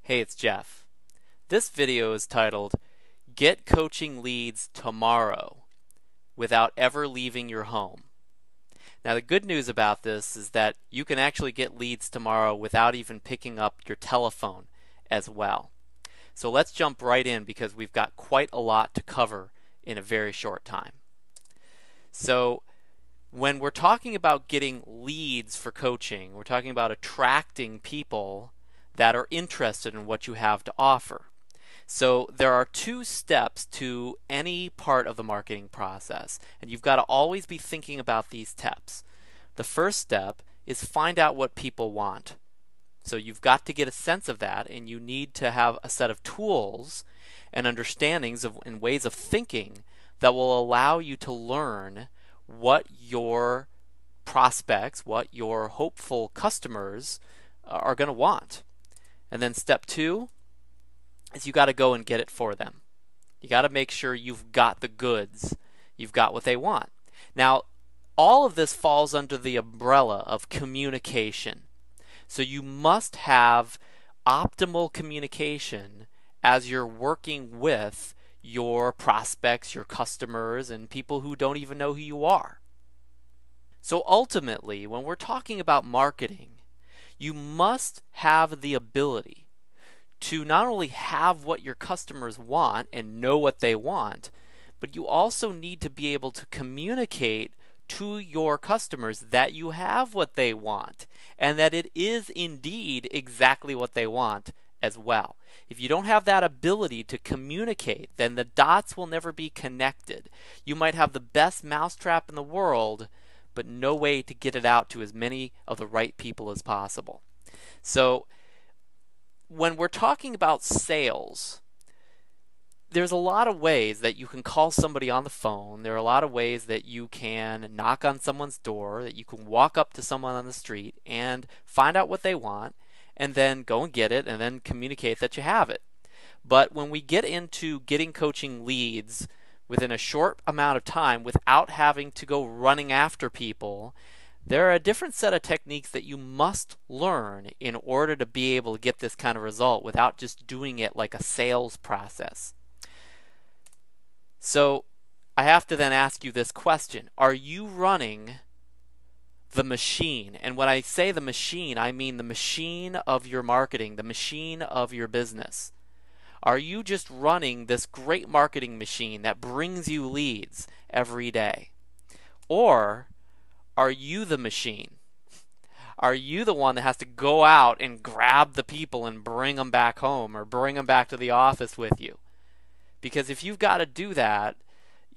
Hey, it's Jeff. This video is titled Get Coaching Leads Tomorrow Without Ever Leaving Your Home. Now, the good news about this is that you can actually get leads tomorrow without even picking up your telephone as well. So let's jump right in because we've got quite a lot to cover in a very short time. So when we're talking about getting leads for coaching, we're talking about attracting people that are interested in what you have to offer. So there are two steps to any part of the marketing process, and you've got to always be thinking about these steps. The first step is find out what people want. So you've got to get a sense of that, and you need to have a set of tools and understandings and ways of thinking that will allow you to learn what your prospects, what your hopeful customers are going to want. And then step two is you got to go and get it for them. You got to make sure you've got the goods. You've got what they want. Now, all of this falls under the umbrella of communication. So you must have optimal communication as you're working with your prospects, your customers, and people who don't even know who you are. So ultimately, when we're talking about marketing, you must have the ability to not only have what your customers want and know what they want, but you also need to be able to communicate to your customers that you have what they want and that it is indeed exactly what they want as well. If you don't have that ability to communicate, then the dots will never be connected. You might have the best mousetrap in the world, but no way to get it out to as many of the right people as possible. So when we're talking about sales, there's a lot of ways that you can call somebody on the phone. There are a lot of ways that you can knock on someone's door, that you can walk up to someone on the street and find out what they want and then go and get it and then communicate that you have it. But when we get into getting coaching leads within a short amount of time without having to go running after people, there are a different set of techniques that you must learn in order to be able to get this kind of result without just doing it like a sales process. So I have to then ask you this question. Are you running the machine? And when I say the machine, I mean the machine of your marketing, the machine of your business. Are you just running this great marketing machine that brings you leads every day? Or are you the machine? Are you the one that has to go out and grab the people and bring them back home or bring them back to the office with you? Because if you've got to do that,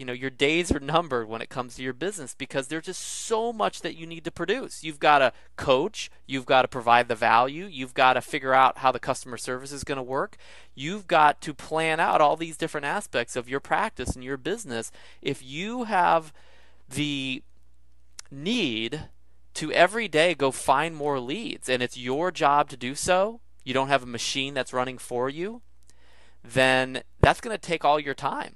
your days are numbered when it comes to your business because there's just so much that you need to produce. You've got to coach, you've got to provide the value, you've got to figure out how the customer service is going to work. You've got to plan out all these different aspects of your practice and your business. If you have the need to every day go find more leads and it's your job to do so, you don't have a machine that's running for you, then that's going to take all your time.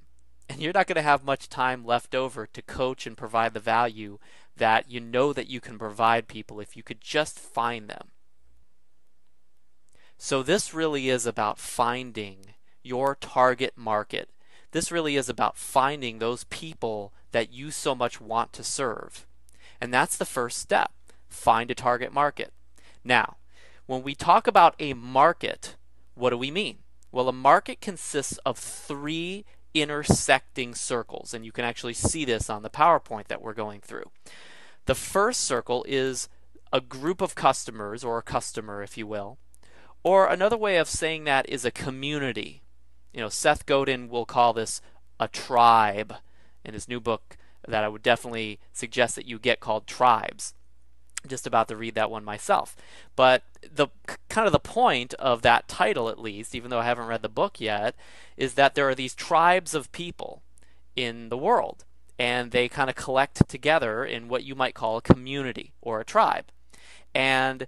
And you're not going to have much time left over to coach and provide the value that you know that you can provide people if you could just find them. So this really is about finding your target market. This really is about finding those people that you so much want to serve. And that's the first step. Find a target market. Now, when we talk about a market, what do we mean? Well, a market consists of three intersecting circles, and you can actually see this on the PowerPoint that we're going through. The first circle is a group of customers, or a customer, if you will, or another way of saying that is a community. Seth Godin will call this a tribe in his new book that I would definitely suggest that you get, called Tribes. Just about to read that one myself. But the kind of the point of that title, at least, even though I haven't read the book yet, is that there are these tribes of people in the world, and they kind of collect together in what you might call a community or a tribe. And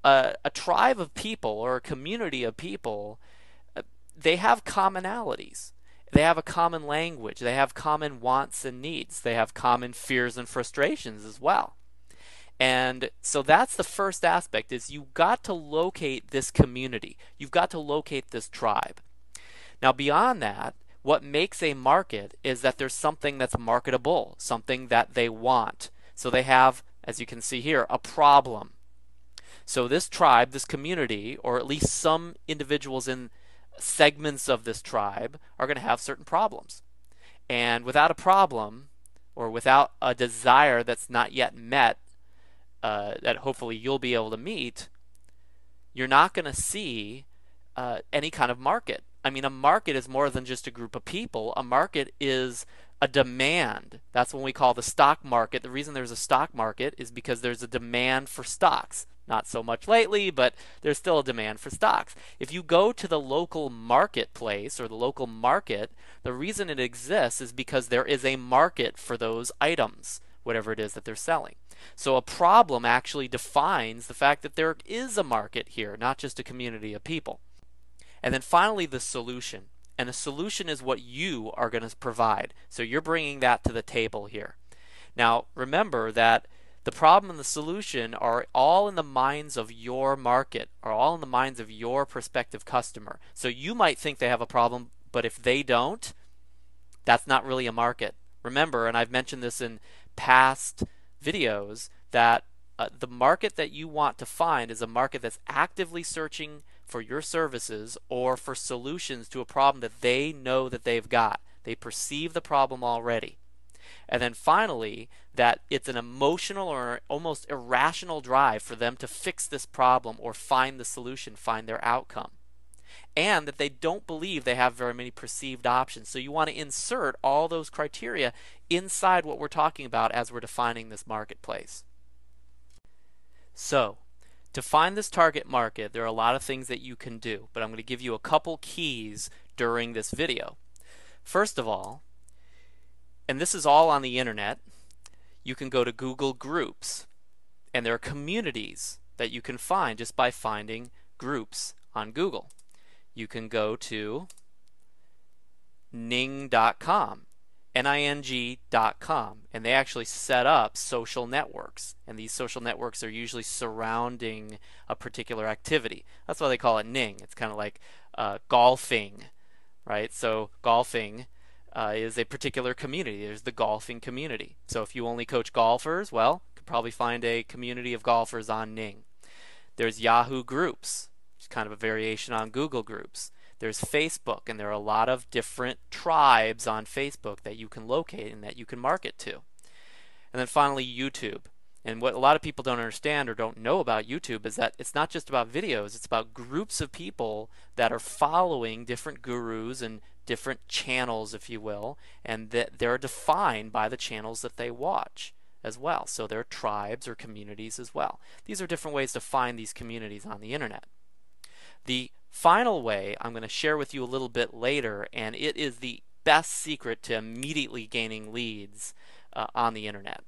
a tribe of people or a community of people, they have commonalities. They have a common language. They have common wants and needs. They have common fears and frustrations as well. And so that's the first aspect, is you've got to locate this community. You've got to locate this tribe. Now beyond that, what makes a market is that there's something that's marketable, something that they want. So they have, as you can see here, a problem. So this tribe, this community, or at least some individuals in segments of this tribe are going to have certain problems. And without a problem, or without a desire that's not yet met, that hopefully you'll be able to meet, you're not going to see any kind of market. I mean, a market is more than just a group of people. A market is a demand. That's what we call the stock market. The reason there's a stock market is because there's a demand for stocks. Not so much lately, but there's still a demand for stocks. If you go to the local marketplace or the local market, the reason it exists is because there is a market for those items, whatever it is that they're selling. So a problem actually defines the fact that there is a market here, not just a community of people. And then finally, the solution. And the solution is what you are going to provide. So you're bringing that to the table here. Now, remember that the problem and the solution are all in the minds of your market, are all in the minds of your prospective customer. So you might think they have a problem, but if they don't, that's not really a market. Remember, and I've mentioned this in past videos, that the market that you want to find is a market that's actively searching for your services or for solutions to a problem that they know that they've got. They perceive the problem already. And then finally, that it's an emotional or almost irrational drive for them to fix this problem or find the solution, find their outcome. And that they don't believe they have very many perceived options. So you want to insert all those criteria inside what we're talking about as we're defining this marketplace. So, to find this target market, there are a lot of things that you can do, but I'm going to give you a couple keys during this video. First of all, and this is all on the internet, you can go to Google Groups, and there are communities that you can find just by finding groups on Google. You can go to Ning.com, Ning.com, and they actually set up social networks, and these social networks are usually surrounding a particular activity. That's why they call it Ning. It's kind of like golfing, right? So golfing is a particular community. There's the golfing community. So if you only coach golfers, well, you could probably find a community of golfers on Ning. There's Yahoo Groups, which is kind of a variation on Google Groups. There's Facebook, and there are a lot of different tribes on Facebook that you can locate and that you can market to. And then finally, YouTube. And what a lot of people don't understand or don't know about YouTube is that it's not just about videos, it's about groups of people that are following different gurus and different channels, if you will, and that they're defined by the channels that they watch as well. So they're tribes or communities as well. These are different ways to find these communities on the internet. The final way I'm going to share with you a little bit later, and it is the best secret to immediately gaining leads on the internet.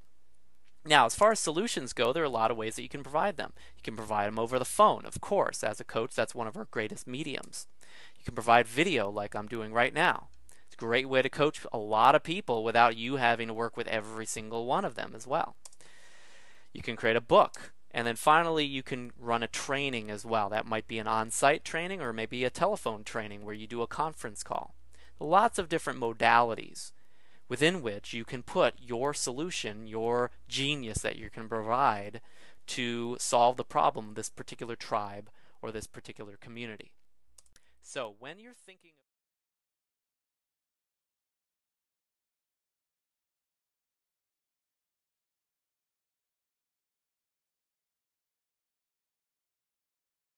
Now, as far as solutions go, there are a lot of ways that you can provide them. You can provide them over the phone, of course. As a coach, that's one of our greatest mediums. You can provide video like I'm doing right now. It's a great way to coach a lot of people without you having to work with every single one of them as well. You can create a book. And then finally, you can run a training as well. That might be an on-site training or maybe a telephone training where you do a conference call. Lots of different modalities within which you can put your solution, your genius that you can provide to solve the problem of this particular tribe or this particular community. So when you're thinking